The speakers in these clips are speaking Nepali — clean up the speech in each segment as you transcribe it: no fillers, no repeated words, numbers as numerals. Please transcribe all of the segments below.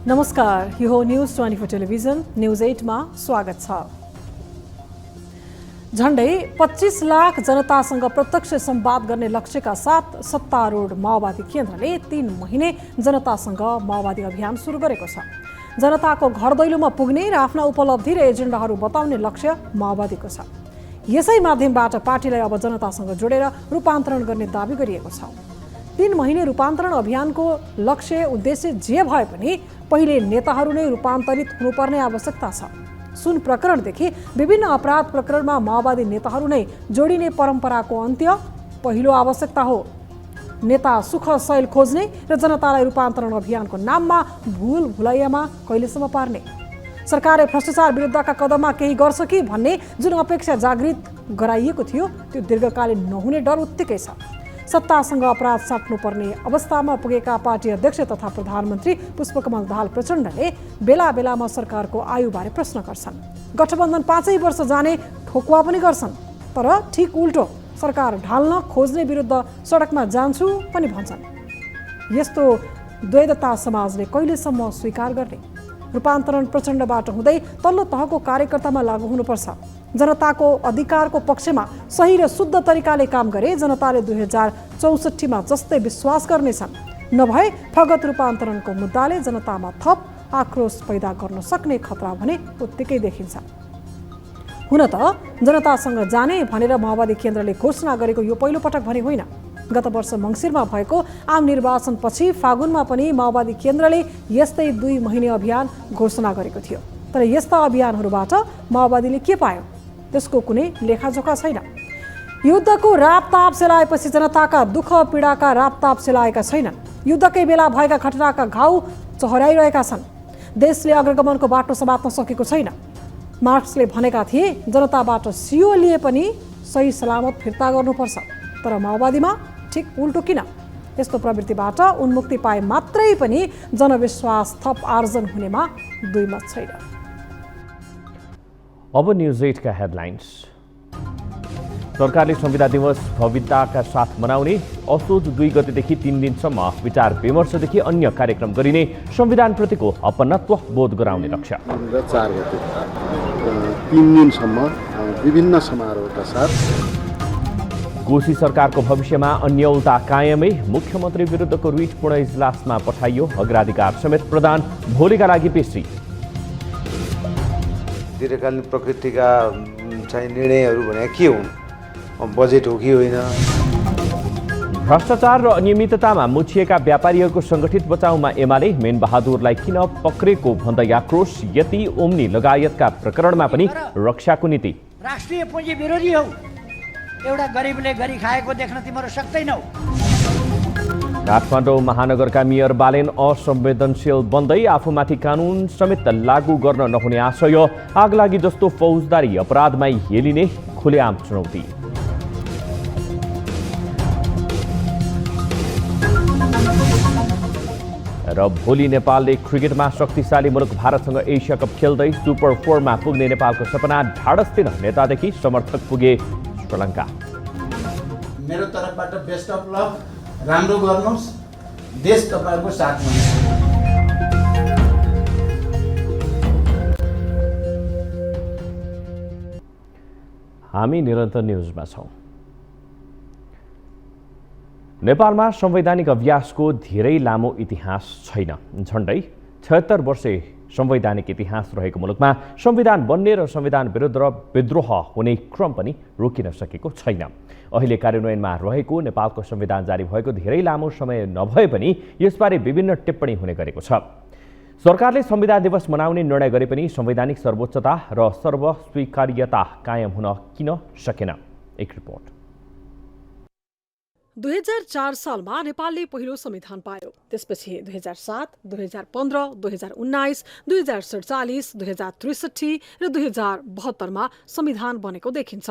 नमस्कार, यो हो न्यूज 24 टेलिभिजन न्यूज 8 मा स्वागत छ। झण्डै 25 लाख जनतासँग प्रत्यक्ष संवाद गर्ने लक्ष्यका साथ सत्तारूढ माओवादी केन्द्रले 3 महिने जनतासँग माओवादी अभियान सुरु गरेको छ। जनताको घर दैलोमा पुग्ने र आफ्ना उपलब्धि र एजेन्डाहरू बताउने लक्ष्य माओवादीको छ। यसै माध्यमबाट पार्टीलाई अब जनतासँग जोडेर रूपान्तरण गर्ने दाबी गरिएको छ। 3 महिने रूपान्तरण अभियानको लक्ष्य उद्देश्य जे भए पनि पहिले नेताहरू नै रूपान्तरित हुनुपर्ने आवश्यकता छ। सुन प्रकरणदेखि विभिन्न अपराध प्रकरणमा माओवादी नेताहरू नै जोडिने परम्पराको अन्त्य पहिलो आवश्यकता हो। नेता सुख शैल खोज्ने र जनतालाई रूपान्तरण अभियानको नाममा भुल भुलैयामा कहिलेसम्म पार्ने। सरकारले भ्रष्टाचार विरुद्धका कदममा केही गर्छ कि भन्ने जुन अपेक्षा जागृत गराइएको थियो त्यो दीर्घकालीन नहुने डर उत्तिकै छ। सत्तासँग अपराध साट्नुपर्ने अवस्थामा पुगेका पार्टी अध्यक्ष तथा प्रधानमन्त्री पुष्पकमल दाहाल प्रचण्डले बेला बेलामा सरकारको आयुबारे प्रश्न गर्छन्। गठबन्धन 5 वर्ष जाने ठोकुवा पनि गर्छन्, तर ठिक उल्टो सरकार ढाल्न खोज्ने विरुद्ध सडकमा जान्छु पनि भन्छन्। यस्तो द्वैधता समाजले कहिलेसम्म स्वीकार गर्ने? रूपान्तरण प्रचण्डबाट हुँदै तल्लो तहको कार्यकर्तामा लागू हुनुपर्छ। जनताको अधिकारको पक्षमा सही र शुद्ध तरिकाले काम गरे जनताले 2064 मा जस्तै विश्वास गर्नेछन्। नभए फगत रूपान्तरणको मुद्दाले जनतामा थप आक्रोश पैदा गर्न सक्ने खतरा भने उत्तिकै देखिन्छ। हुन त जनतासँग जाने भनेर माओवादी केन्द्रले घोषणा गरेको यो पहिलो पटक भने होइन। गत वर्ष मङ्सिरमा भएको आम निर्वाचनपछि फागुनमा पनि माओवादी केन्द्रले यस्तै 2 महिने अभियान घोषणा गरेको थियो। तर यस्ता अभियानहरूबाट माओवादीले के पायो त्यसको कुनै लेखाजोखा छैन। युद्धको रापताप सेलाएपछि जनताका दुःख पीडाका रापताप सेलाएका छैनन्। युद्धकै बेला भएका घटनाका घाउ चहराइरहेका छन्। देशले अग्रगमनको बाटो समात्न सकेको छैन। मार्क्सले भनेका थिए जनताबाट सियो लिए पनि सही सलामत फिर्ता गर्नुपर्छ। तर माओवादीमा ठिक उल्टो किन? यस्तो प्रवृत्तिबाट उन्मुक्ति पाए मात्रै पनि जनविश्वास थप आर्जन हुनेमा दुई मत छैन। अब न्यूज 8 का हेडलाइन्स। सरकारले संविधान दिवस भव्यताका साथ मनाउने, असोज 2 गतेदेखि 3 दिनसम्म विचार विमर्शदेखि अन्य कार्यक्रम गरिने, संविधानप्रतिको अपनत्व बोध गराउने लक्ष्य। 4 गते 3 दिनसम्म विभिन्न समारोहका साथ कोशी सरकारको भविष्यमा अन्यलता कायमै, मुख्यमन्त्री विरुद्धको रिट पूर्ण इजलासमा पठाइयो। अग्राधिकार समेत प्रधान भोलिका लागि पेशी। दीर्घकालीन प्रकृतिका चाहिँ निर्णयहरू भने के हुन्? बजेट हो कि होइन? भ्रष्टाचार र अनियमिततामा मुछिएका व्यापारीहरूको संगठित बचाउमा एमाले, मेन बहादुरलाई किन पक्रेको भन्दै आक्रोश। यति ओम्नी लगायतका प्रकरणमा पनि रक्षाको नीति। राष्ट्रिय पुँजी विरोधी हौ, एउटा गरिबले गरी खाएको देख्न तिम्रो सक्दैनौ। काठमाडौँ महानगरका मेयर बालेन असंवेदनशील बन्दै आफूमाथि कानुन समेत लागू गर्न नहुने आशय। आगलागी जस्तो फौजदारी अपराधमै हेलिने खुलेआम चुनौती। र भोलि नेपालले क्रिकेटमा शक्तिशाली मुलुक भारतसँग एसिया कप खेल्दै सुपर 4 मा पुग्ने नेपालको सपना ढाडस्थिर नेतादेखि समर्थक पुगे श्रीलङ्का। मेरो तर्फबाट बेस्ट अफ लक, राम्रो गर्नुहोस्, देश तपाईहरुको साथमा छ। हामी निरन्तर न्यूजमा छौं। नेपालमा संवैधानिक अभ्यासको धेरै लामो इतिहास छैन। झण्डै 76 वर्षे संवैधानिक इतिहास रहेको मुलुकमा संविधान बन्ने र संविधान विरुद्ध विद्रोह हुने क्रम पनि रोकिन सकेको छैन। अहिले कार्यान्वयनमा रहेको नेपालको संविधान जारी भएको धेरै लामो समय नभए पनि यसबारे विभिन्न टिप्पणी हुने गरेको छ। सरकारले संविधान दिवस मनाउने निर्णय गरे पनि संवैधानिक सर्वोच्चता र सर्वस्वीकार्यता कायम हुन किन सकेन? एक रिपोर्ट। 2004 सालमा नेपालले पहिलो संविधान पायो। त्यसपछि 2007, 2015, 2019, 2047, 2063 र 2072 मा संविधान बनेको देखिन्छ।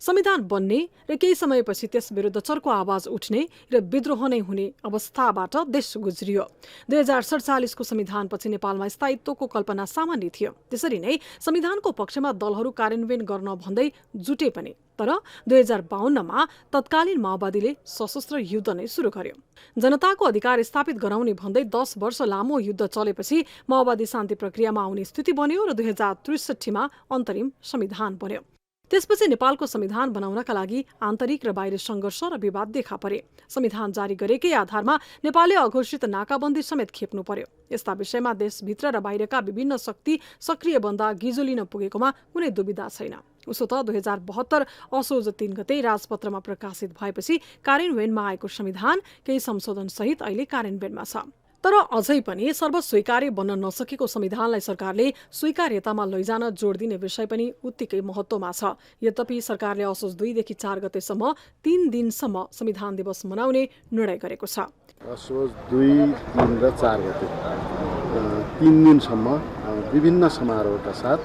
संविधान बन्ने र केही समयपछि त्यस विरुद्ध चर्को आवाज उठ्ने र विद्रोह नै हुने अवस्थाबाट देश गुज्रियो। 2047 को संविधानपछि नेपालमा स्थायित्वको कल्पना सामान्य थियो। त्यसरी नै संविधानको पक्षमा दलहरू कार्यान्वयन गर्न भन्दै जुटे पनि तर 2052मा तत्कालीन माओवादीले सशस्त्र युद्ध नै सुरु गर्यो। जनताको अधिकार स्थापित गराउने भन्दै 10 वर्ष लामो युद्ध चलेपछि माओवादी शान्ति प्रक्रियामा आउने स्थिति बन्यो र 2063मा अन्तरिम संविधान बन्यो। त्यसपछि नेपालको संविधान बनाउनका लागि आन्तरिक र बाहिरी सङ्घर्ष र विवाद देखा परे। संविधान जारी गरेकै आधारमा नेपालले अघोषित नाकाबन्दी समेत खेप्नु पर्यो। यस्ता विषयमा देशभित्र र बाहिरका विभिन्न शक्ति सक्रिय बन्दा गिजो लिन पुगेकोमा कुनै दुविधा छैन। उसो त 2072 असोज 3 गते राजपत्रमा प्रकाशित भएपछि कार्यान्वयनमा आएको संविधान केही संशोधन सहित अहिले कार्यान्वयनमा छ। तर अझै पनि सर्वस्वीकार्य बन्न नसकेको संविधानलाई सरकारले स्वीकार्यतामा लैजान जोड दिने विषय पनि उत्तिकै महत्त्वमा छ। यद्यपि सरकारले असोज 2 देखि 4 गतेसम्म 3 दिनसम्म संविधान दिवस मनाउने निर्णय गरेको छ। असोज 2, 3 र 4 गते 3 दिनसम्म विभिन्न समारोहका साथ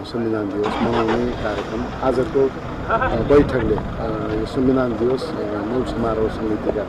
संविधान दिवस मनाउने कार्यक्रम आजको बैठकले संविधान दिवस मूल समारोह समितिका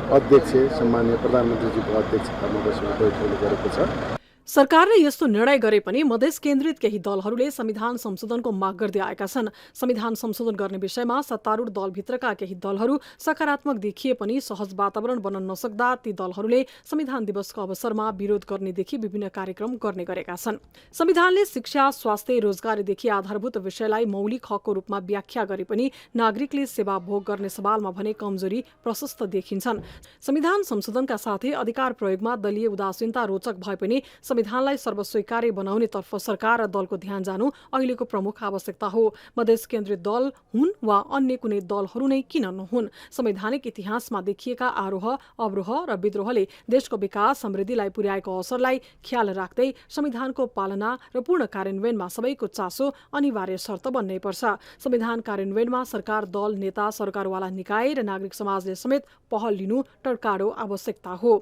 अध्यक्ष सम्माननीय प्रधानमन्त्रीजीको अध्यक्षतामा बसेको बैठकले गरेको छ। सरकारले यस्तो निर्णय गरे पनि मधेस केन्द्रित केही दलहरूले संविधान संशोधनको माग गर्दै आएका छन्। संविधान संशोधन गर्ने विषयमा सत्तारूढ दलभित्रका केही दलहरू सकारात्मक देखिए पनि सहज वातावरण बन्न नसक्दा ती दलहरूले संविधान दिवसको अवसरमा विरोध गर्नेदेखि विभिन्न कार्यक्रम गर्ने गरेका छन्। संविधानले शिक्षा, स्वास्थ्य, रोजगारीदेखि आधारभूत विषयलाई मौलिक हकको रूपमा व्याख्या गरे पनि नागरिकले सेवा भोग गर्ने सवालमा भने कमजोरी प्रशस्त देखिन्छन्। संविधान संशोधनका साथै अधिकार प्रयोगमा दलीय उदासीनता रोचक भए पनि संविधानलाई सर्वस्वीकार्य बनाउनेतर्फ सरकार र दलको ध्यान जानु अहिलेको प्रमुख आवश्यकता हो। मधेस केन्द्रित दल हुन् वा अन्य कुनै दलहरू नै किन नहुन्, संवैधानिक इतिहासमा देखिएका आरोह अवरोह र विद्रोहले देशको विकास समृद्धिलाई पुर्याएको असरलाई ख्याल राख्दै संविधानको पालना र पूर्ण कार्यान्वयनमा सबैको चासो अनिवार्य शर्त बन्नै पर्छ। संविधान कार्यान्वयनमा सरकार, दल, नेता, सरकारवाला निकाय र नागरिक समाजले समेत पहल लिनु टर्काडो आवश्यकता हो।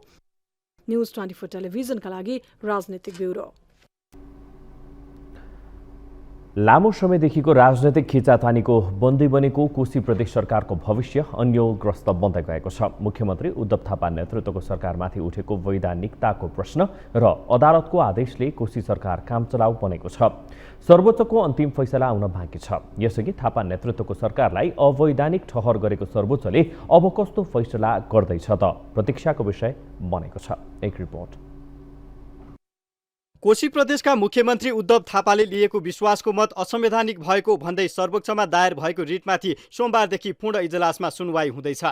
न्युज 24 टेलिभिजनका लागि राजनीतिक ब्युरो। लामो समयदेखिको राजनैतिक खिचातानीको बन्दी बनेको कोशी प्रदेश सरकारको भविष्य अन्योलग्रस्त बन्दै गएको छ। मुख्यमन्त्री उद्धव थापा नेतृत्वको सरकारमाथि उठेको वैधानिकताको प्रश्न र अदालतको आदेशले कोशी सरकार कामचलाउ बनेको छ। सर्वोच्चको अन्तिम फैसला आउन बाँकी छ। यसअघि थापा नेतृत्वको सरकारलाई अवैधानिक ठहर गरेको सर्वोच्चले अब कस्तो फैसला गर्दैछ त प्रतीक्षाको विषय बनेको छ। एक रिपोर्ट। कोशी प्रदेशका मुख्यमन्त्री उद्धव थापाले लिएको विश्वासको मत असंवैधानिक भएको भन्दै सर्वोच्चमा दायर भएको रिटमाथि सोमबारदेखि पूर्ण इजलासमा सुनवाई हुँदैछ।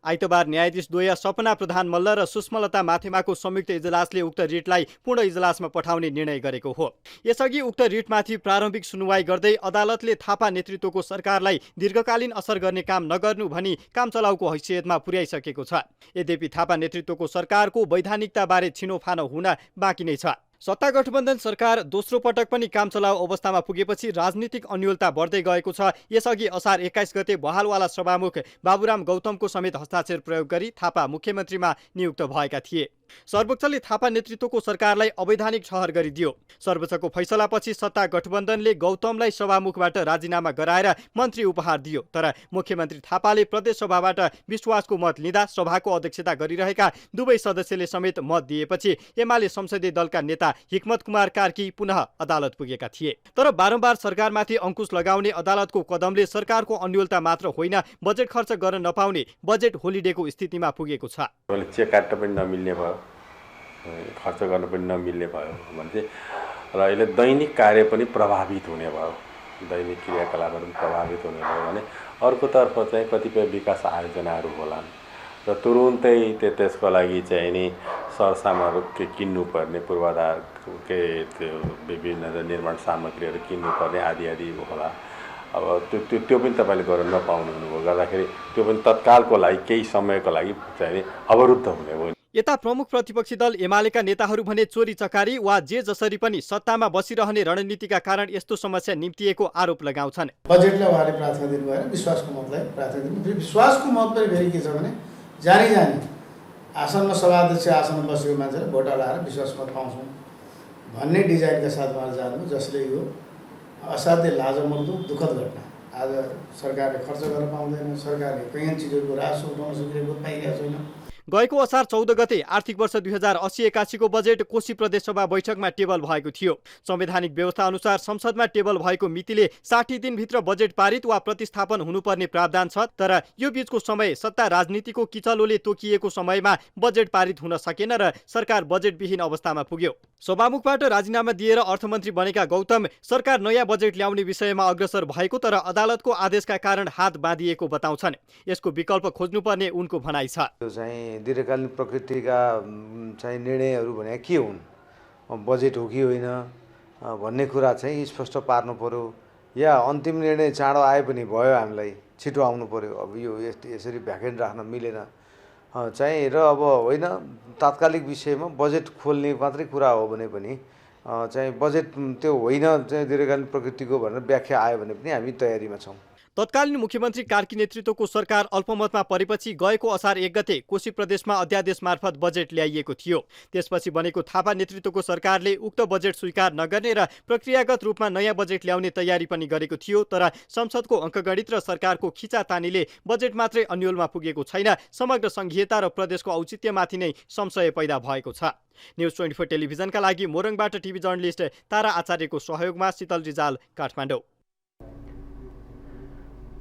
आइतबार न्यायाधीश द्वय सपना प्रधान मल्ल र सुषमलता माथेमाको संयुक्त इजलासले उक्त रिटलाई पूर्ण इजलासमा पठाउने निर्णय गरेको हो। यसअघि उक्त रिटमाथि प्रारम्भिक सुनवाई गर्दै अदालतले थापा नेतृत्वको सरकारलाई दीर्घकालीन असर गर्ने काम नगर्नु भनी काम चलाउको हैसियतमा पुर्याइसकेको छ। यद्यपि थापा नेतृत्वको सरकारको वैधानिकताबारे छिनोफानो हुन बाँकी नै छ। सत्ता गठबन्धन सरकार दोस्रो पटक पनि काम चलाउ अवस्थामा पुगेपछि राजनीतिक अन्योलता बढ्दै गएको छ। यसअघि असार 21 गते बहालवाला सभामुख बाबुराम गौतमको समेत हस्ताक्षर प्रयोग गरी थापा मुख्यमन्त्रीमा नियुक्त भएका थिए। सर्वोच्चले थापा नेतृत्वको सरकारलाई अवैधानिक ठहर गरिदियो। सर्वोच्चको फैसलापछि सत्ता गठबन्धनले गौतमलाई सभामुखबाट राजीनामा गराएर मन्त्री उपहार दियो। तर मुख्यमन्त्री थापाले प्रदेश सभाबाट विश्वासको मत लिँदा सभाको अध्यक्षता गरिरहेका दुवै सदस्यले समेत मत दिएपछि एमाले संसदीय दलका नेता हिक्मत कुमार कार्की पुनः अदालत पुगेका थिए। तर बारम्बार सरकारमाथि अंकुश लगाउने अदालतको कदमले सरकारको अन्योलता मात्र होइन, बजेट खर्च गर्न नपाउने बजेट होलिडेको स्थितिमा पुगेको छ। चेक काट्न पनि नमिल्ने भयो, खर्च गर्न पनि नमिल्ने भयो भने चाहिँ र अहिले दैनिक कार्य पनि प्रभावित हुने भयो, दैनिक क्रियाकलापहरू पनि प्रभावित हुने भयो भने अर्कोतर्फ चाहिँ कतिपय विकास आयोजनाहरू होलान् र तुरुन्तै त्यसको लागि चाहिँ नि सरसामानहरू किन्नुपर्ने, पूर्वाधार त्यो विभिन्न निर्माण सामग्रीहरू किन्नुपर्ने आदि आदि होला। अब त्यो पनि तपाईँले गर्न नपाउनु हुनुभयो, गर्दाखेरि त्यो पनि तत्कालको लागि केही समयको लागि चाहिँ अवरुद्ध हुने हो। यता प्रमुख प्रतिपक्षी दल एमालेका नेताहरू भने चोरी चकारी वा जे जसरी पनि सत्तामा बसिरहने रणनीतिका कारण यस्तो समस्या निम्तिएको आरोप लगाउँछन्। बजेटलाई उहाँले प्राथमिकता दिनु भएर विश्वासको मतलाई प्राथमिकता दिनु। विश्वासको मत पनि फेरि के छ भने जानी आसनमा सभाध्यक्ष आसनमा बसेको मान्छेले भोट हराएर विश्वास मत पाउँछौँ भन्ने डिजाइनका साथ उहाँले जानु, जसले यो असाध्य लाजमर्दो दुःखद घटना। आज सरकारले खर्च गर्न पाउँदैन, सरकारले कैयन चिजहरूको राजस्व उठाउन सकिरहेको पाइरहेको छैन। गएको असार 14 गते आर्थिक वर्ष 2080-81 को बजेट कोशी प्रदेशसभा बैठकमा टेबल भएको थियो। संवैधानिक व्यवस्था अनुसार संसदमा टेबल भएको मितिले 60 दिनभित्र बजेट पारित वा प्रतिस्थापन हुनुपर्ने प्रावधान छ। तर यो बीचको समय सत्ता राजनीतिको किचलोले तोकिएको समयमा बजेट पारित हुन सकेन र सरकार बजेटविहीन अवस्थामा पुग्यो। सभामुखबाट राजीनामा दिएर अर्थमन्त्री बनेका गौतम सरकार नयाँ बजेट ल्याउने विषयमा अग्रसर भएको तर अदालतको आदेशका कारण हात बाँधिएको बताउँछन्। यसको विकल्प खोज्नुपर्ने उनको भनाइ छ। यो चाहिँ दीर्घकालीन प्रकृतिका चाहिँ निर्णयहरू भने के हुन्, बजेट हो कि होइन भन्ने कुरा चाहिँ स्पष्ट पार्नु पर्यो, या अन्तिम निर्णय चाँडो आए पनि भयो, हामीलाई छिटो आउनु पर्यो। अब यो यसरी भ्याकेन्ट राख्न मिलेन चाहिँ, र अब होइन तात्कालिक विषयमा बजेट खोल्ने मात्रै कुरा हो भने पनि चाहिँ बजेट त्यो होइन चाहिँ दीर्घकालीन प्रकृतिको भनेर व्याख्या आयो भने पनि हामी तयारीमा छौँ। तत्कालीन मुख्यमन्त्री कार्की नेतृत्वको सरकार अल्पमतमा परेपछि गएको असार 1 गते कोशी प्रदेशमा अध्यादेश मार्फत बजेट ल्याइएको थियो। त्यसपछि बनेको थापा नेतृत्वको सरकारले उक्त बजेट स्वीकार नगर्ने र प्रक्रियागत रूपमा नयाँ बजेट ल्याउने तयारी पनि गरेको थियो। तर संसदको अङ्कगणित र सरकारको खिचातानीले बजेट मात्रै अन्यलमा पुगेको छैन, समग्र संघीयता र प्रदेशको औचित्यमाथि नै संशय पैदा भएको छ। न्युज 24 टेलिभिजनका लागि मोरङबाट टिभी जर्नलिस्ट तारा आचार्यको सहयोगमा शीतल रिजाल, काठमाडौँ।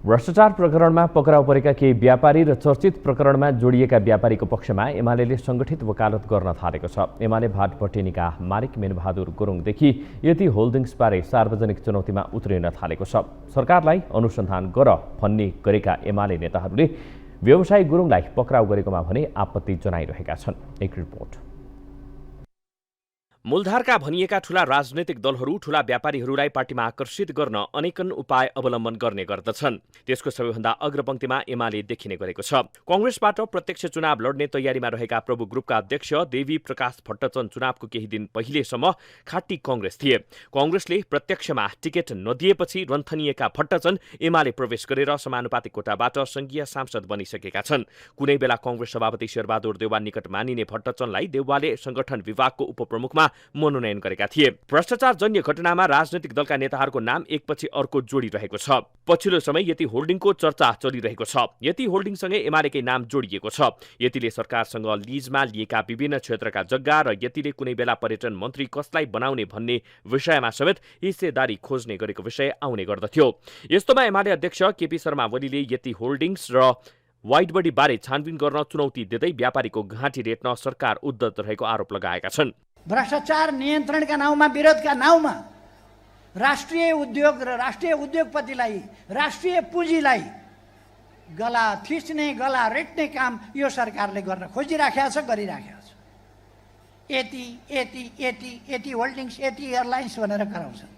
भ्रष्टाचार प्रकरणमा पक्राउ परेका केही व्यापारी र चर्चित प्रकरणमा जोडिएका व्यापारीको पक्षमा एमाले सङ्गठित वकालत गर्न थालेको छ। एमाले भाटपटेनीका मालिक मेनबहादुर गुरुङदेखि यति होल्डिङ्सबारे सार्वजनिक चुनौतीमा उत्रिन थालेको छ। सरकारलाई अनुसन्धान गर भन्ने गरेका एमाले नेताहरूले व्यवसायी गुरुङलाई पक्राउ गरेकोमा भने आपत्ति जनाइरहेका छन्। एक रिपोर्ट। मूलधारका भनिएका ठूला राजनैतिक दलहरू ठूला व्यापारीहरूलाई पार्टीमा आकर्षित गर्न अनेकन उपाय अवलम्बन गर्ने गर्दछन्। त्यसको सबैभन्दा अग्रपंक्तिमा एमाले देखिने गरेको छ। कांग्रेसबाट प्रत्यक्ष चुनाव लड्ने तयारीमा रहेका प्रभु ग्रुपका अध्यक्ष देवी प्रकाश भट्टचन चुनावको केही दिन पहिलेसम्म खाटी कांग्रेस थिए। कांग्रेसले प्रत्यक्षमा टिकट नदिएपछि रन्थनिएका भट्टचन एमाले प्रवेश गरेर समानुपातिक कोटाबाट संघीय सांसद बनिसकेका छन्। कुनै बेला कांग्रेस सभापति शेरबहादुर देउवा निकट मानिने भट्टचनलाई देउवाले संगठन विभागको उपप्रमुखमा मनोनयन गरेका थिए। भ्रष्टाचार जन्य घटनामा राजनैतिक दलका नेताहरूको नाम एकपछि अर्को जोडिरहेको छ। पछिल्लो समय यति होल्डिङको चर्चा चलिरहेको छ। यति होल्डिङसँगै एमालेकै नाम जोडिएको छ। यतिले सरकारसँग लिजमा लिएका विभिन्न क्षेत्रका जग्गा र यतिले कुनै बेला पर्यटन मन्त्री कसलाई बनाउने भन्ने विषयमा समेत हिस्सेदारी खोज्ने गरेको विषय आउने गर्दथ्यो। यस्तोमा एमाले अध्यक्ष केपी शर्मा ओलीले यति होल्डिङ्स र वाइडबडी बारे छानबिन गर्न चुनौती दिँदै व्यापारीको घाँटी रेट्न सरकार उद्धत रहेको आरोप लगाएका छन्। भ्रष्टाचार नियन्त्रणका नाउँमा, विरोधका नाउँमा राष्ट्रिय उद्योग र राष्ट्रिय उद्योगपतिलाई, राष्ट्रिय पुँजीलाई गला थिच्ने, गला रेट्ने काम यो सरकारले गर्न खोजिराखेको छ, गरिराखेको छ। यति यति यति यति होल्डिङ्स, यति एयरलाइन्स भनेर कराउँछन्।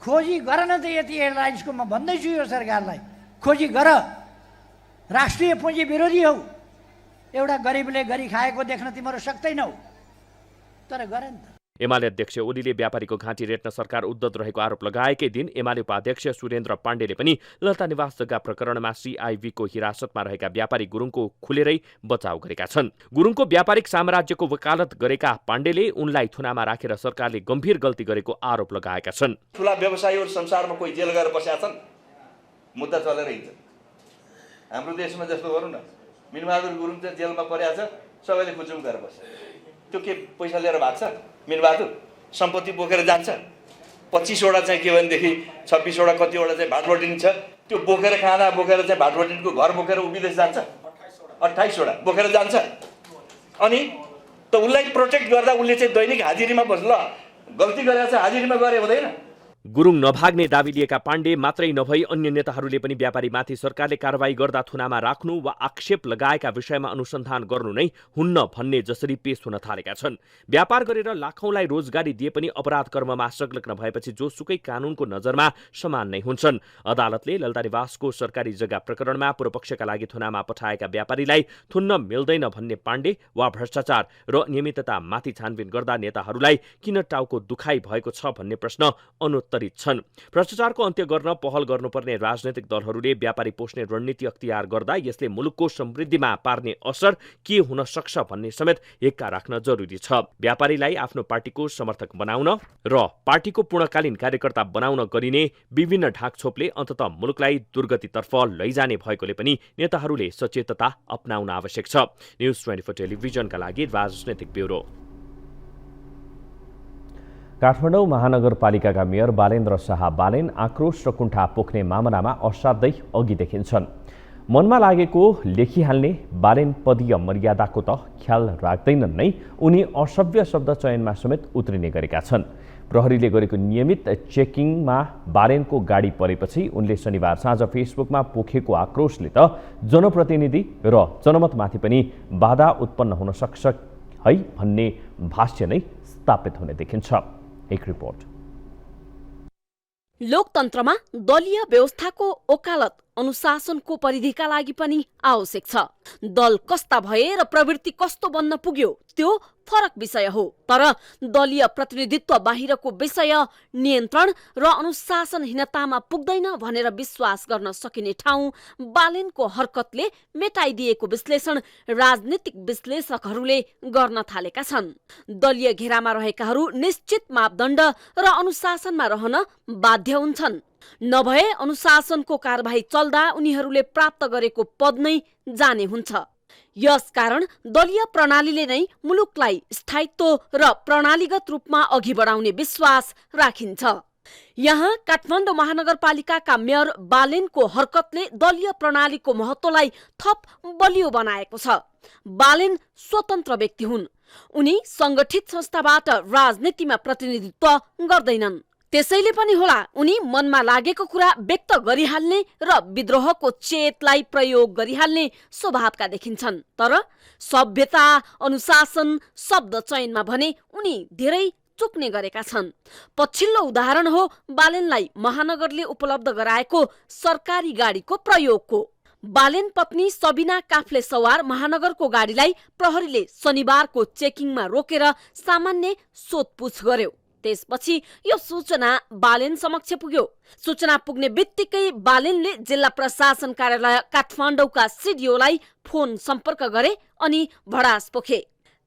खोजी गर न त यति एयरलाइन्सको। म भन्दैछु यो सरकारलाई, खोजी गर। राष्ट्रिय पुँजी विरोधी हौ, एउटा गरिबले गरी खाएको देख्न तिम्रो सक्दैनौ, तर गर नि त। एमाले अध्यक्ष ओलीले व्यापारीको घाँटी रेट्न सरकार उद्धत रहेको आरोप लगाएकै दिन एमाले उपाध्यक्ष सुरेन्द्र पाण्डेले पनि ललिता निवास जग्गा प्रकरणमा सीआईबीको हिरासतमा रहेका व्यापारी गुरुङको खुलेरै बचाउ गरेका छन्। गुरुङको व्यापारिक साम्राज्यको वकालत गरेका पाण्डेले उनलाई थुनामा राखेर सरकारले गम्भीर गल्ती गरेको आरोप लगाएका छन्। ठुला व्यवसायीहरू संसारमा कोही जेल गएर बसेका छन्, मुद्दा चलेर हिँड्छ। हाम्रो देशमा जस्तो गरौँ न, मिनबहादुर गुरुङ चाहिँ जेलमा परेको छ, सबैले खुजुम गरेर बस्छ। त्यो के पैसा लिएर भाग्छ? मिनबहादुर सम्पत्ति बोकेर जान्छ। 25वटा चाहिँ के भनेदेखि 26वटा कतिवटा चाहिँ भाटबटिन छ, त्यो बोकेर खाँदा बोकेर चाहिँ भाटबटिनको घर बोकेर ऊ विदेश जान्छ। 28वटा बोकेर जान्छ। अनि त उसलाई प्रोटेक्ट गर्दा उसले चाहिँ दैनिक हाजिरीमा बस्छ। ल गल्ती गरेर चाहिँ हाजिरीमा गरे हुँदैन। गुरुङ नभाग्ने दाबी लिएका पाण्डे मात्रै नभई अन्य नेताहरूले पनि व्यापारीमाथि सरकारले कारवाही गर्दा थुनामा राख्नु वा आक्षेप लगाएका विषयमा अनुसन्धान गर्नु नै हुन्न भन्ने जसरी पेश हुन थालेका छन्। व्यापार गरेर लाखौंलाई रोजगारी दिए पनि अपराध कर्ममा संलग्न भएपछि जोसुकै कानूनको नजरमा समान नै हुन्छन्। अदालतले ललिता निवासको सरकारी जग्गा प्रकरणमा पूर्वपक्षका लागि थुनामा पठाएका व्यापारीलाई थुन्न मिल्दैन भन्ने पाण्डे वा भ्रष्टाचार र नियमिततामाथि छानबिन गर्दा नेताहरूलाई किन टाउको दुखाइ भएको छ भन्ने प्रश्न अनुत्तर विस्तरित छन्। भ्रष्टाचारको अन्त्य गर्न पहल गर्नुपर्ने राजनैतिक दलहरूले व्यापारी पोष्ने रणनीति अख्तियार गर्दा यसले मुलुकको समृद्धिमा पार्ने असर के हुन सक्छ भन्ने समेत हेक्का राख्न जरुरी छ। व्यापारीलाई आफ्नो पार्टीको समर्थक बनाउन र पार्टीको पूर्णकालीन कार्यकर्ता बनाउन गरिने विभिन्न ढाकछोपले अन्ततः मुलुकलाई दुर्गतितर्फ लैजाने भएकोले पनि नेताहरूले सचेतता अपनाउन आवश्यक छ। न्युज 24 टेलिभिजनका लागि राजनैतिक ब्युरो। काठमाडौँ महानगरपालिकाका मेयर बालेन्द्र शाह बालेन आक्रोश र कुण्ठा पोख्ने मामलामा असाध्यै अघि देखिन्छन्। मनमा लागेको लेखिहाल्ने बालेन पदीय मर्यादाको त ख्याल राख्दैनन् नै उनी असभ्य शब्द चयनमा समेत उत्रिने गरेका छन्। प्रहरीले गरेको नियमित चेकिङमा बालेनको गाडी परेपछि उनले शनिबार साँझ फेसबुकमा पोखेको आक्रोशले त जनप्रतिनिधि र जनमतमाथि पनि बाधा उत्पन्न हुन सक्छ है भन्ने भाष्य नै स्थापित हुने देखिन्छ। एक रिपोर्ट। लोकतन्त्रमा दलीय व्यवस्थाको ओकालत अनुशासनको परिधिका लागि पनि आवश्यक छ। दल कस्ता भए र प्रवृत्ति कस्तो बन्न पुग्यो त्यो फरक विषय हो, तर दलीय प्रतिनिधित्व बाहिरको विषय नियन्त्रण र अनुशासनहीनतामा पुग्दैन भनेर विश्वास गर्न सकिने ठाउँ बालेनको हरकतले मेटाइदिएको विश्लेषण राजनीतिक विश्लेषकहरूले गर्न थालेका छन्। दलीय घेरामा रहेकाहरू निश्चित मापदण्ड र अनुशासनमा रहन बाध्य हुन्छन्। नभए अनुशासनको कारबाही चल्दा उनीहरूले प्राप्त गरेको पद नै जाने हुन्छ। यसकारण दलीय प्रणालीले नै मुलुकलाई स्थायित्व र प्रणालीगत रूपमा अघि बढाउने विश्वास राखिन्छ। यहाँ काठमाडौँ महानगरपालिकाका मेयर बालेनको हरकतले दलीय प्रणालीको महत्त्वलाई थप बलियो बनाएको छ। बालेन स्वतन्त्र व्यक्ति हुन्। उनी सङ्गठित संस्थाबाट राजनीतिमा प्रतिनिधित्व गर्दैनन्। त्यसैले पनि होला उनी मनमा लागेको कुरा व्यक्त गरिहाल्ने र विद्रोहको चेतलाई प्रयोग गरिहाल्ने स्वभावका देखिन्छन्। तर सभ्यता, अनुशासन, शब्द चयनमा भने उनी धेरै चुक्ने गरेका छन्। पछिल्लो उदाहरण हो बालेनलाई महानगरले उपलब्ध गराएको सरकारी गाडीको प्रयोगको। बालेन पत्नी सबिना काफले सवार महानगरको गाडीलाई प्रहरीले शनिबारको चेकिङमा रोकेर सामान्य सोधपुछ गर्यो। त्यसपछि यो सूचना बालेन समक्ष पुग्यो। सूचना पुग्ने बित्तिकै बालेनले जिल्ला प्रशासन कार्यालय काठमाडौँका सिडिओलाई फोन सम्पर्क गरे अनि भडास पोखे।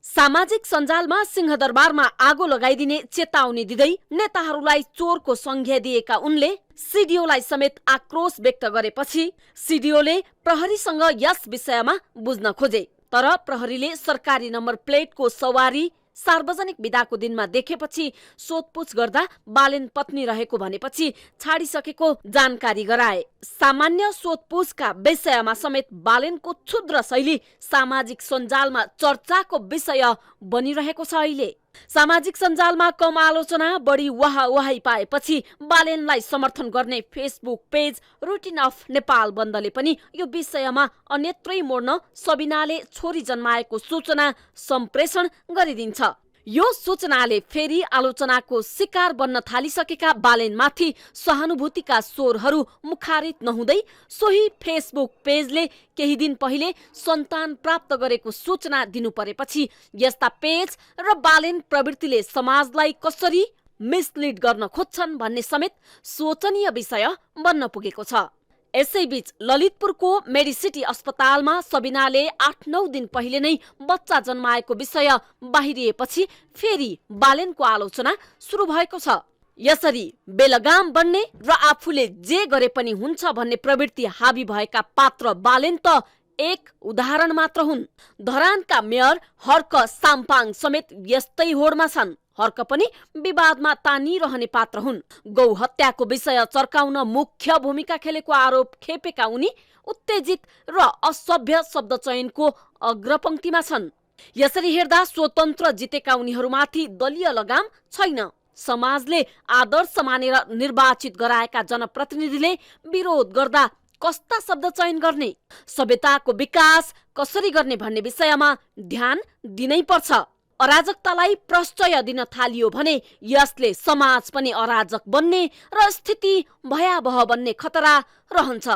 सामाजिक सञ्जालमा सिंहदरबारमा आगो लगाइदिने चेतावनी दिँदै नेताहरूलाई चोरको संज्ञा दिएका उनले सिडिओलाई समेत आक्रोश व्यक्त गरेपछि सिडिओले प्रहरीसँग यस विषयमा बुझ्न खोजे। तर प्रहरीले सरकारी नम्बर प्लेटको सवारी सार्वजनिक बिदाको दिनमा देखेपछि सोधपुछ गर्दा बालेन पत्नी रहेको भनेपछि छाडिसकेको जानकारी गराए। सामान्य सोधपुछका विषयमा समेत बालेनको क्षुद्र शैली सामाजिक सञ्जालमा चर्चाको विषय बनिरहेको छ। अहिले सामाजिक सञ्जालमा कम आलोचना बढी वाहवाही पाएपछि बालेनलाई समर्थन गर्ने Facebook page routine of Nepal बन्दले पनि यो विषयमा अन्यत्रै मोड्न सबिनाले छोरी जन्माएको सूचना सम्प्रेषण गरिदिन्छ। यो सूचनाले फेरि आलोचनाको शिकार बन्न थालिसकेका बालेनमाथि सहानुभूतिका स्वरहरू मुखारित नहुँदै सोही फेसबुक पेजले केही दिन पहिले सन्तान प्राप्त गरेको सूचना दिनु परेपछि यस्ता पेज र बालेन प्रवृत्तिले समाजलाई कसरी मिसलिड गर्न खोज्छन् भन्ने समेत सोचनीय विषय बन्न पुगेको छ। यसैबीच ललितपुरको मेडिसिटी अस्पतालमा सबिनाले 8-9 दिन पहिले नै बच्चा जन्माएको विषय बाहिरिएपछि फेरि बालेनको आलोचना सुरु भएको छ। यसरी बेलगाम बन्ने र आफूले जे गरे पनि हुन्छ भन्ने प्रवृत्ति हावी भएका पात्र बालेन त एक उदाहरण मात्र हुन्। धरानका मेयर हर्क साम्पाङ समेत यस्तै होडमा छन्। हर्क पनि विवादमा तानिरहने पात्र हुन्। गौ हत्याको विषय चर्काउन मुख्य भूमिका खेलेको आरोप खेपेका उनी उत्तेजित र असभ्य शब्द चयनको अग्रपङ्क्तिमा छन्। यसरी हेर्दा स्वतन्त्र जितेका उनीहरूमाथि दलीय लगाम छैन। समाजले आदर्श मानेर निर्वाचित गराएका जनप्रतिनिधिले विरोध गर्दा कस्ता शब्द चयन गर्ने, सभ्यताको विकास कसरी गर्ने भन्ने विषयमा ध्यान दिनै पर्छ। अराजकतालाई प्रश्रय दिन थालियो भने यसले समाज पनि अराजक बन्ने र स्थिति भयावह बन्ने खतरा रहन्छ।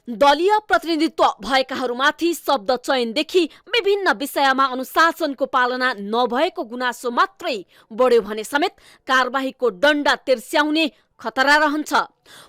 दलीय प्रतिनिधित्व भएकाहरूमाथि शब्द चयनदेखि विभिन्न विषयमा अनुशासनको पालना नभएको गुनासो मात्रै बढ्यो भने समेत कारबाहीको डण्डा तिर्स्याउने खतरा रहन्छ।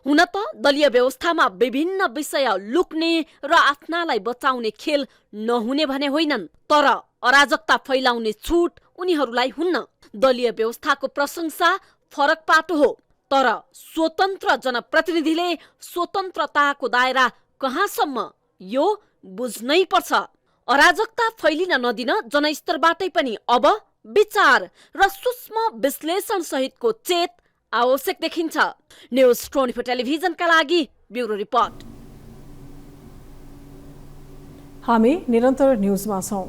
हुन त दलीय व्यवस्थामा विभिन्न विषय लुक्ने र आफ्नालाई बचाउने खेल नहुने भने होइनन्, तर अराजकता फैलाउने छुट उनीहरूलाई हुन्न। दलीय व्यवस्थाको प्रशंसा फरक पाटो हो, तर स्वतन्त्र जनप्रतिनिधिले स्वतन्त्रताको दायरा कहाँसम्म यो बुझ्नै पर्छ। अराजकता फैलिन नदिन जनस्तरबाटै पनि अब विचार र सूक्ष्म विश्लेषण सहितको चेत आवश्यक देखिन्छ। न्युज 24 टेलिभिजनका लागि ब्युरो रिपोर्ट। हामी निरन्तर न्युजमा छौं।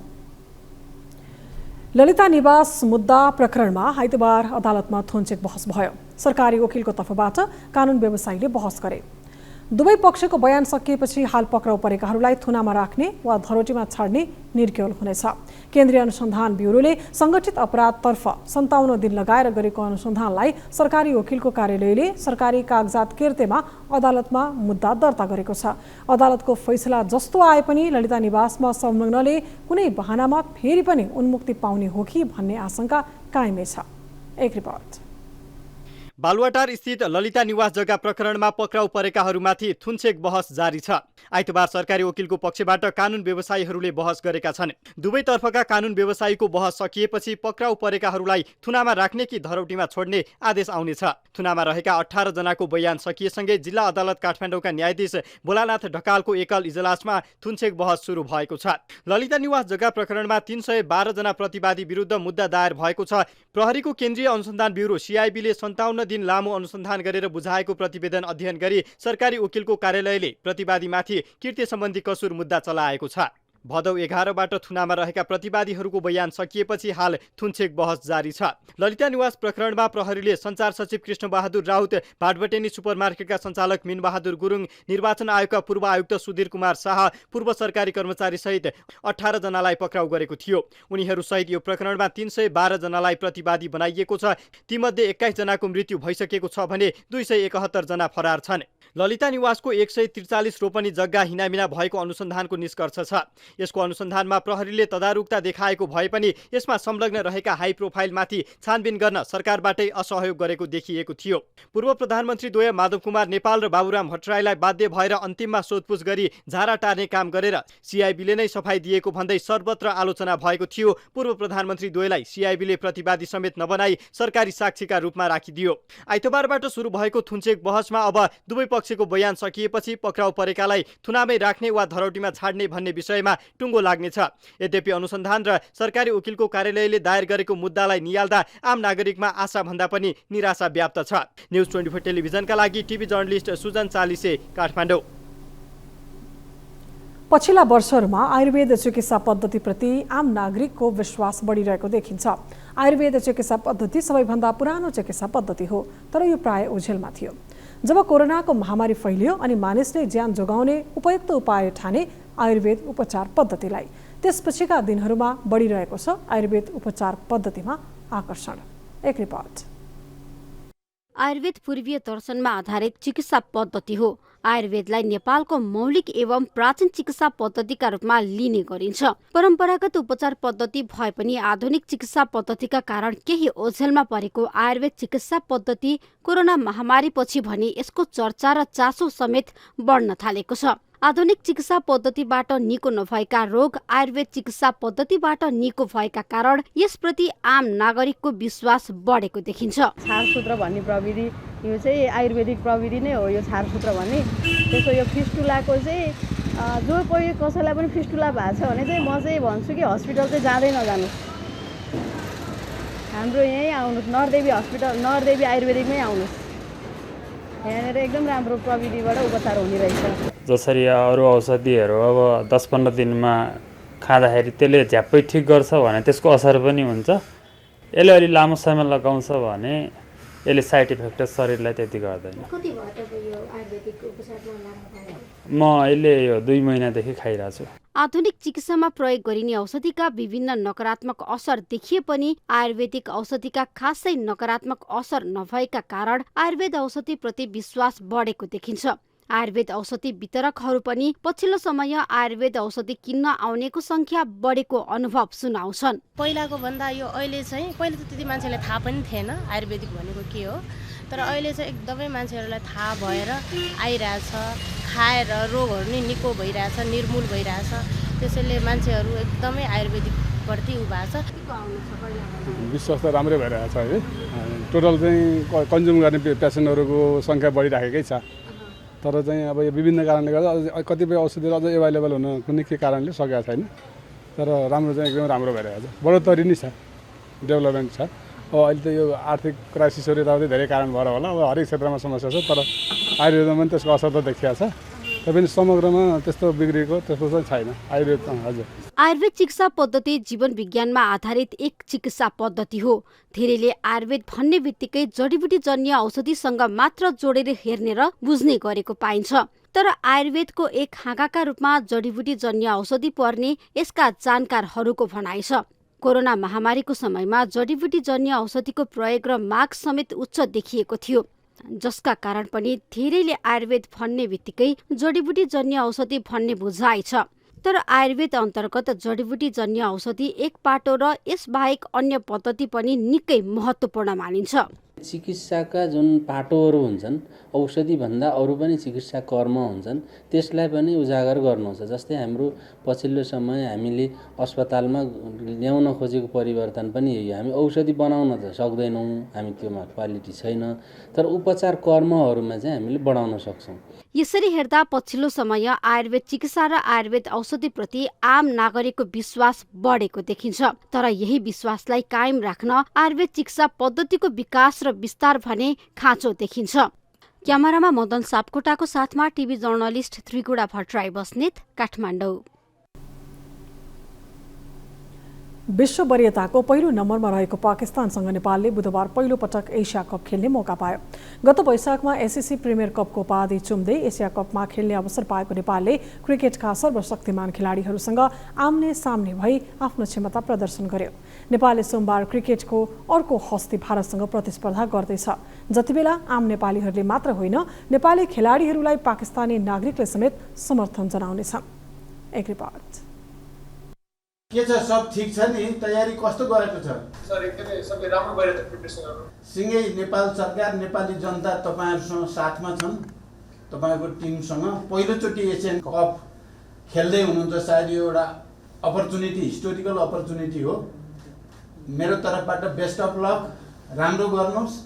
ललिता निवास मुद्दा प्रकरणमा आइतबार अदालतमा थुन्चेक बहस भयो। सरकारी वकिलको तर्फबाट कानुन व्यवसायीले बहस गरे। दुवै पक्षको बयान सकिएपछि हाल पक्राउ परेकाहरूलाई थुनामा राख्ने वा धरोटीमा छाड्ने निर्क्युल हुनेछ। केन्द्रीय अनुसन्धान ब्युरोले संगठित अपराधतर्फ 57 दिन लगाएर गरेको अनुसन्धानलाई सरकारी वकिलको कार्यालयले सरकारी कागजात किर्तेमा अदालतमा मुद्दा दर्ता गरेको छ। अदालतको फैसला जस्तो आए पनि ललिता निवासमा संलग्नले कुनै बहानामा फेरि पनि उन्मुक्ति पाउने हो कि भन्ने आशंका कायमै छ। एक रिपोर्ट। बालुवाटार स्थित ललिता निवास जग्गा प्रकरणमा पक्राउ परेकाहरूमाथि थुन्चेक बहस जारी छ। आइतबार सरकारी वकिलको पक्षबाट कानुन व्यवसायीहरूले बहस गरेका छन्। दुवै तर्फका कानुन व्यवसायीको बहस सकिएपछि पक्राउ परेकाहरूलाई थुनामा राख्ने कि धरौटीमा छोड्ने आदेश आउनेछ। थुनामा रहेका 18 जनाको बयान सकिएसँगै जिल्ला अदालत काठमाडौँका न्यायाधीश भोलानाथ ढकालको एकल इजलासमा थुन्चेक बहस सुरु भएको छ। ललिता निवास जग्गा प्रकरणमा 312 जना प्रतिवादी विरुद्ध मुद्दा दायर भएको छ। प्रहरीको केन्द्रीय अनुसन्धान ब्युरो CIBले 57 दिन लामो अनुसन्धान गरेर बुझाएको प्रतिवेदन अध्ययन गरी सरकारी वकिलको कार्यालयले प्रतिवादीमाथि किर्ती सम्बन्धी कसुर मुद्दा चलाएको छ। भदौ 11बाट थुनामा रहेका प्रतिवादीहरूको बयान सकिएपछि हाल थुन्चेक बहस जारी छ। ललिता निवास प्रकरणमा प्रहरीले सञ्चार सचिव कृष्णबहादुर राउत, भाटबटेनी सुपरमार्केटका सञ्चालक मिनबहादुर गुरुङ, निर्वाचन आयोगका पूर्व आयुक्त सुधीर कुमार शाह, पूर्व सरकारी कर्मचारी सहित 18 जनालाई पक्राउ गरेको थियो। उनीहरू सहित यो प्रकरणमा 312 जनालाई प्रतिवादी बनाइएको छ। तीमध्ये 21 जनाको मृत्यु भइसकेको छ भने 271 जना फरार छन्। ललिता निवासको 143 रोपनी जग्गा हिनामिना भएको अनुसन्धानको निष्कर्ष छ। यसको अनुसन्धानमा प्रहरीले तदारुकता देखाएको भए पनि यसमा संलग्न रहेका हाई प्रोफाइलमाथि छानबिन गर्न सरकारबाटै असहयोग गरेको देखिएको थियो। पूर्व प्रधानमन्त्री द्वय माधव कुमार नेपाल र बाबुराम भट्टराईलाई बाध्य भएर अन्तिममा सोधपुछ गरी झारा टार्ने काम गरेर CIBले नै सफाई दिएको भन्दै सर्वत्र आलोचना भएको थियो। पूर्व प्रधानमन्त्री द्वयलाई CIBले प्रतिवादी समेत नबनाई सरकारी साक्षीका रूपमा राखिदियो। आइतबारबाट सुरु भएको थुन्चेक बहसमा अब दुवै पक्षको बयान सकिएपछि पक्राउ परेकालाई थुनामै राख्ने वा धरौटीमा छाड्ने भन्ने विषयमा टुङ्गो लाग्नेछ। यद्यपि अनुसन्धान र सरकारी वकिलको कार्यालयले दायर गरेको मुद्दालाई नियाल्दा आम नागरिकमा आशा भन्दा पनि निराशा व्याप्त छ। न्युज 24 टेलिभिजनका लागि टिभी जर्नलिस्ट सुजन चालिसे, काठमाडौँ। पछिल्ला वर्षहरूमा आयुर्वेद चिकित्सा पद्धतिप्रति आम नागरिकको विश्वास बढिरहेको देखिन्छ। आयुर्वेद चिकित्सा पद्धति सबैभन्दा पुरानो चिकित्सा पद्धति हो, तर यो प्राय ओझेलमा थियो। जब कोरोनाको महामारी फैलियो अनि मानिसले ज्यान जोगाउने उपयुक्त उपाय ठाने आयुर्वेद उपचार पद्धतिलाई, त्यसपछिका दिनहरूमा बढिरहेको छ आयुर्वेद उपचार पद्धतिमा आकर्षण। एक रिपोर्ट। आयुर्वेद पूर्वीय दर्शनमा आधारित चिकित्सा पद्धति हो। आयुर्वेदलाई नेपालको मौलिक एवं प्राचीन चिकित्सा पद्धतिका रूपमा लिने गरिन्छ। परम्परागत उपचार पद्धति भए पनि आधुनिक चिकित्सा पद्धतिका कारण केही ओझेलमा परेको आयुर्वेद चिकित्सा पद्धति कोरोना महामारीपछि भने यसको चर्चा र चासो समेत बढ्न थालेको छ। आधुनिक चिकित्सा पद्धतिबाट निको नभएका रोग आयुर्वेद चिकित्सा पद्धतिबाट निको भएका कारण यसप्रति आम नागरिकको विश्वास बढेको देखिन्छ। छारसूत्र भन्ने प्रविधि यो चाहिँ आयुर्वेदिक प्रविधि नै हो। यो छारसूत्र भन्ने त्यसो यो फिस्टुलाको चाहिँ जो कोही कसैलाई पनि फिस्टुला भएको छ भने चाहिँ म चाहिँ भन्छु कि हस्पिटल चाहिँ जाँदै नजानु, हाम्रो यहीँ आउनुहोस्, नरदेवी हस्पिटल, नरदेवी आयुर्वेदिकमै आउनुहोस्। यहाँनिर एकदम राम्रो प्रविधिबाट उपचार हुने रहेछ। जसरी अरू औषधिहरू अब 10-15 दिनमा खाँदाखेरि त्यसले झ्याप्पै ठिक गर्छ भने त्यसको असर पनि हुन्छ। यसले अलि लामो समय लगाउँछ भने यसले साइड इफेक्ट शरीरलाई त्यति गर्दैन। म अहिले यो 2 महिनादेखि खाइरहेको छु। आधुनिक चिकित्सामा प्रयोग गरिने औषधिका विभिन्न नकारात्मक असर देखिए पनि आयुर्वेदिक औषधिका खासै नकारात्मक असर नभएका कारण आयुर्वेद औषधि प्रति विश्वास बढेको देखिन्छ। आयुर्वेद औषधि वितरकहरू पनि पछिल्लो समय आयुर्वेद औषधि किन्न आउनेको संख्या बढेको अनुभव सुनाउँछन्। पहिलाको भन्दा यो अहिले चाहिँ पहिले त त्यति मान्छेलाई थाहा पनि थिएन आयुर्वेदिक भनेको के हो। तर अहिले चाहिँ एकदमै मान्छेहरूलाई थाहा भएर आइरहेछ, खाएर रोगहरू नि निको भइरहेछ, निर्मूल भइरहेछ। त्यसैले मान्छेहरू एकदमै आयुर्वेदिकप्रति उ भएको छ। विश्वास त राम्रै भइरहेछ है। टोटल चाहिँ कन्ज्युम गर्ने पेसेन्टहरूको सङ्ख्या बढिराखेकै छ, तर चाहिँ अब यो विभिन्न कारणले गर्दा कतिपय औषधिहरू अझ एभाइलेबल हुन कुनै के कारणले सकेको छैन। तर राम्रो चाहिँ एकदमै राम्रो भइरहेको छ, बढोत्तरी नै छ, डेभलपमेन्ट छ। अब अहिले त यो आर्थिक क्राइसिसहरू यताउति धेरै कारण भएर होला, अब हरेक क्षेत्रमा समस्या छ, तर आयुर्वेदमा पनि त्यसको असर त देखिएको छ। तैपनि समग्रमा त्यस्तो बिग्रेको त्यस्तो चाहिँ छैन आयुर्वेद। हजुर, आयुर्वेद चिकित्सा पद्धति जीवन विज्ञानमा आधारित एक चिकित्सा पद्धति हो। धेरैले आयुर्वेद भन्ने बित्तिकै जडीबुटी जन्य औषधिसँग मात्र जोडेर हेर्ने र बुझ्ने गरेको पाइन्छ। तर आयुर्वेदको एक हाँगाका रूपमा जडीबुटी जन्य औषधि पर्ने यसका जानकारहरूको भनाइ छ। कोरोना महामारीको समयमा जडीबुटी जन्य औषधिको प्रयोग र माग समेत उच्च देखिएको थियो, जसका कारण पनि धेरैले आयुर्वेद भन्ने बित्तिकै जडीबुटी जन्य औषधि भन्ने बुझाइ छ। तर आयुर्वेद अन्तर्गत जडीबुटी जन्य औषधि एक पाटो र यसबाहेक अन्य पद्धति पनि निकै महत्त्वपूर्ण मानिन्छ। चिकित्साका जुन पाटोहरू हुन्छन्, औषधिभन्दा अरू पनि चिकित्सा कर्म हुन्छन्, त्यसलाई पनि उजागर गर्नुहुन्छ। जस्तै हाम्रो पछिल्लो समय हामीले अस्पतालमा ल्याउन खोजेको परिवर्तन पनि यही हो। हामी औषधि बनाउन त सक्दैनौँ, हामी त्योमा क्वालिटी छैन, तर उपचार कर्महरूमा चाहिँ हामीले बढाउन सक्छौँ। यसरी हेर्दा पछिल्लो समय आयुर्वेद चिकित्सा र आयुर्वेद औषधिप्रति आम नागरिकको विश्वास बढेको देखिन्छ। तर यही विश्वासलाई कायम राख्न आयुर्वेद चिकित्सा पद्धतिको विकास र विस्तार भने खाँचो देखिन्छ। क्यामेरामा मदन सापकोटाको साथमा टिभी जर्नलिस्ट त्रिगुडा भट्टराई बस्नेत, काठमाडौँ। विश्व वरियताको पहिलो नम्बरमा रहेको पाकिस्तानसँग नेपालले बुधबार पहिलो पटक एसिया कप खेल्ने मौका पायो। गत वैशाखमा एसएससी प्रिमियर कपको उपाधि चुम्दै एसिया कपमा खेल्ने अवसर पाएको नेपालले क्रिकेटका सर्वशक्तिमान खेलाडीहरूसँग आम्ने सामने भई आफ्नो क्षमता प्रदर्शन गर्यो। नेपालले सोमबार क्रिकेटको अर्को हस्ती भारतसँग प्रतिस्पर्धा गर्दैछ। जतिबेला आम नेपालीहरूले मात्र होइन, नेपाली खेलाडीहरूलाई पाकिस्तानी नागरिकले समेत समर्थन जनाउनेछन्। एक रिपोर्ट। के छ, सब ठिक छ नि? तयारी कस्तो गरेको छ? सर एकदमै सबै राम्रो भइरहेछ प्रिपरेसनहरु। सँगै नेपाल सरकार, नेपाली जनता तपाईहरुसँग साथमा छन्। तपाईको टिमसँग पहिलोचोटि एसियन कप खेल्दै हुनुहुन्छ। सायद यो एउटा अपर्चुनिटी, हिस्टोरिकल अपर्चुनिटी हो। मेरो तर्फबाट बेस्ट अफ लक, राम्रो गर्नुहोस्,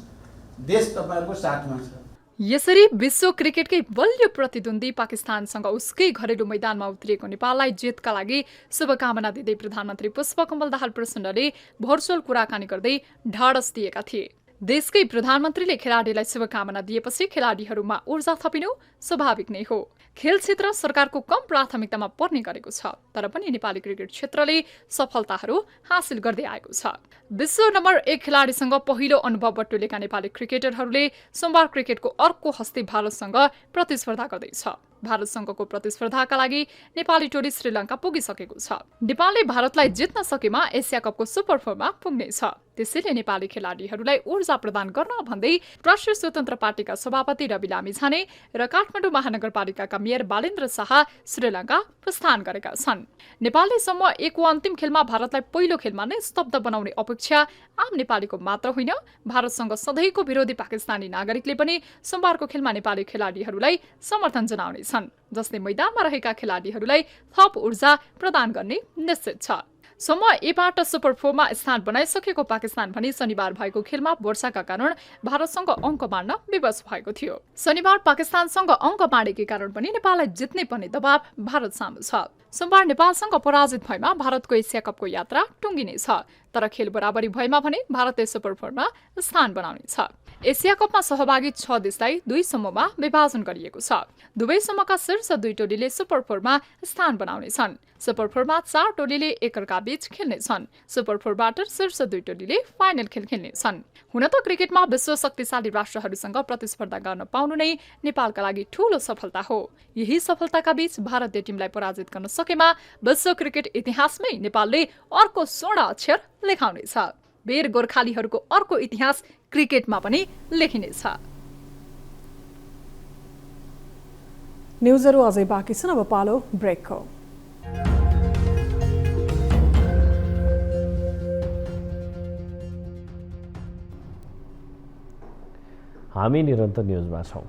देश तपाईहरुको साथमा छ। यसरी विश्व क्रिकेटकै बलियो प्रतिद्वन्दी पाकिस्तानसँग उसकै घरेलु मैदानमा उत्रिएको नेपाललाई जितका लागि शुभकामना दिँदै प्रधानमन्त्री पुष्पकमल दाहाल प्रचण्डले भर्चुअल कुराकानी गर्दै ढाडस दिएका थिए। देशकै प्रधानमन्त्रीले खेलाडीलाई शुभकामना दिएपछि खेलाडीहरूमा ऊर्जा थपिनु स्वाभाविक नै हो। खेल क्षेत्र सरकारको कम प्राथमिकतामा पर्ने गरेको छ, तर पनि नेपाली क्रिकेट क्षेत्रले सफलताहरू हासिल गर्दै आएको छ। विश्व नम्बर 1 खेलाडीसँग पहिलो अनुभव बटुलेका नेपाली क्रिकेटरहरूले सोमबार क्रिकेटको अर्को हस्ती भारतसँग प्रतिस्पर्धा गर्दैछ। भारतसँगको प्रतिस्पर्धाका लागि नेपाली टोली श्रीलङ्का पुगिसकेको छ। नेपालले भारतलाई जित्न सकेमा एसिया कपको सुपर 4 मा पुग्नेछ। त्यसैले नेपाली खेलाडीहरूलाई ऊर्जा प्रदान गर्न भन्दै राष्ट्रिय स्वतन्त्र पार्टीका सभापति रवि लामिछाने र काठमाडौँ महानगरपालिकाका मेयर बालेन्द्र शाह श्रीलङ्का प्रस्थान गरेका छन्। नेपालले सम्म 1 अन्तिम खेलमा भारतलाई पहिलो खेलमा नै स्तब्ध बनाउने अपेक्षा आम नेपालीको मात्र होइन, भारतसँग सधैँको विरोधी पाकिस्तानी नागरिकले पनि सोमबारको खेलमा नेपाली खेलाडीहरूलाई समर्थन जनाउनेछन्, जसले मैदानमा रहेका खेलाडीहरूलाई थप ऊर्जा प्रदान गर्ने निश्चित छ। सम्म एबाट सुपर 4 मा स्थान बनाइसकेको पाकिस्तान भने शनिबार भएको खेलमा वर्षाका कारण भारतसँग अङ्क बाँड्न विवश भएको थियो। शनिबार पाकिस्तानसँग अङ्क बाँडेकै कारण पनि नेपाललाई जित्नै पर्ने दबाव भारत सामु छ। सोमबार नेपालसँग पराजित भएमा भारतको एसिया कपको यात्रा टुङ्गिनेछ, तर खेल बराबरी भएमा भने भारतले सुपर 4 मा स्थान बनाउनेछ। एसिया कपमा सहभागी 6 देशलाई 2 समूहमा विभाजन गरिएको छ। दुवै समूहका शीर्ष 2 टोलीले सुपर 4 मा स्थान बनाउनेछन्। सुपर 4 मा 4 टोलीले एकअर्का बीच खेल्नेछन्। सुपर 4 बाट शीर्ष 2 टोलीले फाइनल खेल खेल्नेछन्। हुन त क्रिकेटमा विश्व शक्तिशाली राष्ट्रहरूसँग प्रतिस्पर्धा गर्न पाउनु नै नेपालका लागि ठूलो सफलता हो। यही सफलताका बीच भारतीय टिमलाई पराजित गर्न सकेमा विश्व क्रिकेट इतिहासमै नेपालले अर्को स्वर्ण अक्षर लेखाउनेछ। वीर गोर्खालीहरूको अर्को इतिहास क्रिकेटमा पनि लेखिनेछ। न्युजहरू अझै बाँकी छन्, अब पालो ब्रेकको। हामी निरन्तर न्युजमा छौँ।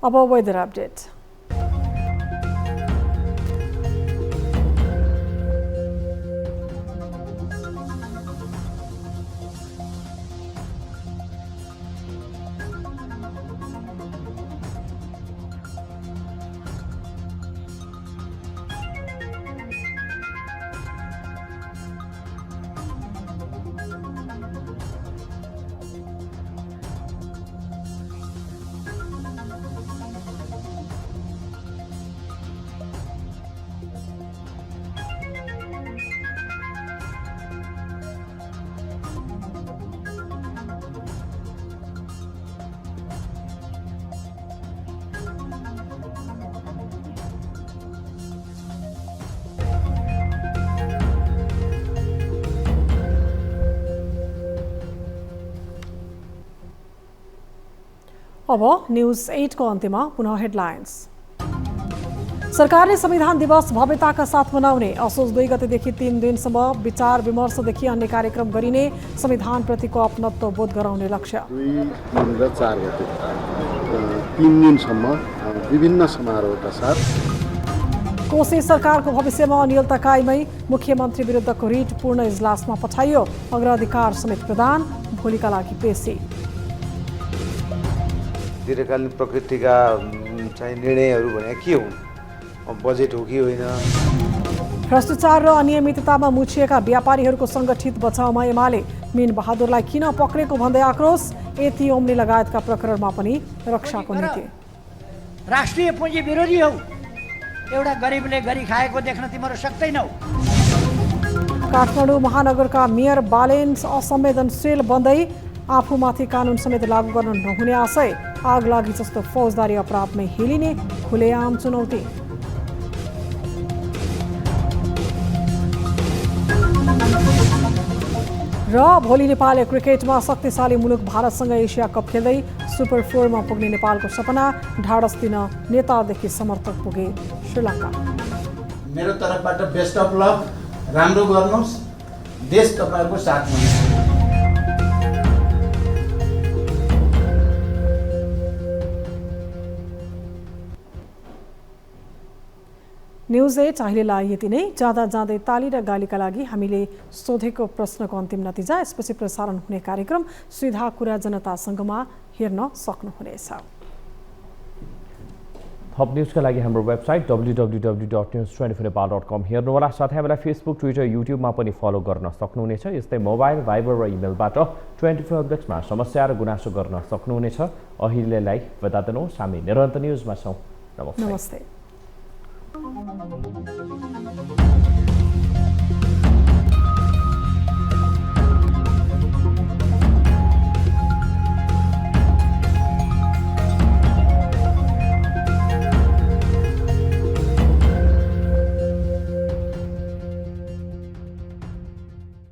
अब वेदर अपडेट। अब न्यूज 8 को अन्त्यमा पुनः हेडलाइन्स। सरकारले संविधान दिवस भव्यताका साथ मनाउने, असोज 2 गतेदेखि 3 दिनसम्म विचार विमर्शदेखि अन्य कार्यक्रम गरिने, संविधानप्रतिको अपनत्व बोध गराउने लक्ष्य। 2, 3 र 4 गते 3 दिनसम्म विभिन्न समारोहका साथ। कोशी सरकारको भविष्यमा अनियलता कायमै, मुख्यमन्त्री विरुद्धको रिट पूर्ण इजलासमा पठाइयो, अग्राधिकार समेत प्रदान, भोलिका लागि पेशी। दीर्घकालीन प्रकृतिका चाहिँ निर्णयहरू भने के हुन्, बजेट हो कि होइन। भ्रष्टाचार र अनियमिततामा मुछिएका व्यापारीहरूको सङ्गठित बचाउमा एमाले, मीन बहादुरलाई किन पक्रेको भन्दै आक्रोश, एथी ओम्नी लगायतका प्रकरणमा पनि रक्षाको नीति। राष्ट्रिय पुँजी विरोधी हौ, एउटा गरिबले गरी खाएको देख्न तिम्रो सक्दैनौ। काठमाडौँ महानगरका मेयर बालेन्स असंवेदनशील बन्दै, आफूमाथि कानुन समेत लागू गर्न नहुने आशय, आग लागि जस्तो फौजदारी अपराधमै हेलिने खुलेआम चुनौती। र भोलि नेपाल क्रिकेटमा शक्तिशाली मुलुक भारतसँग एसिया कप खेल्दै सुपर 4 मा पुग्ने नेपालको सपना, ढाडस दिन नेतादेखि समर्थक पुगे श्रीलङ्का। मेरो तर्फबाट बेस्ट अफ लक, राम्रो गर्नुहोस्, देश तपाईहरुको साथमा छ। न्यूज 8 अहिलेलाई यति नै। जाँदा जाँदै ताली र गालीका लागि हामीले सोधेको प्रश्नको अन्तिम नतिजा, यसपछि प्रसारण हुने कार्यक्रम सीधा कुरा जनतासँगमा हेर्न सक्नुहुनेछ। थप न्युजका लागि हाम्रो वेबसाइट www.news24nepal.com हेर्नुहोला। साथै हामीलाई फेसबुक, ट्विटर, युट्युबमा पनि फलो गर्न सक्नुहुनेछ। यस्तै मोबाइल, भाइबर र इमेलबाट 24 अपडेट्समा समस्या र गुनासो गर्न सक्नुहुनेछ। अहिलेलाई बिदा दिनुहोस्, हामी निरन्तर न्युजमा छौँ। नमस्ते।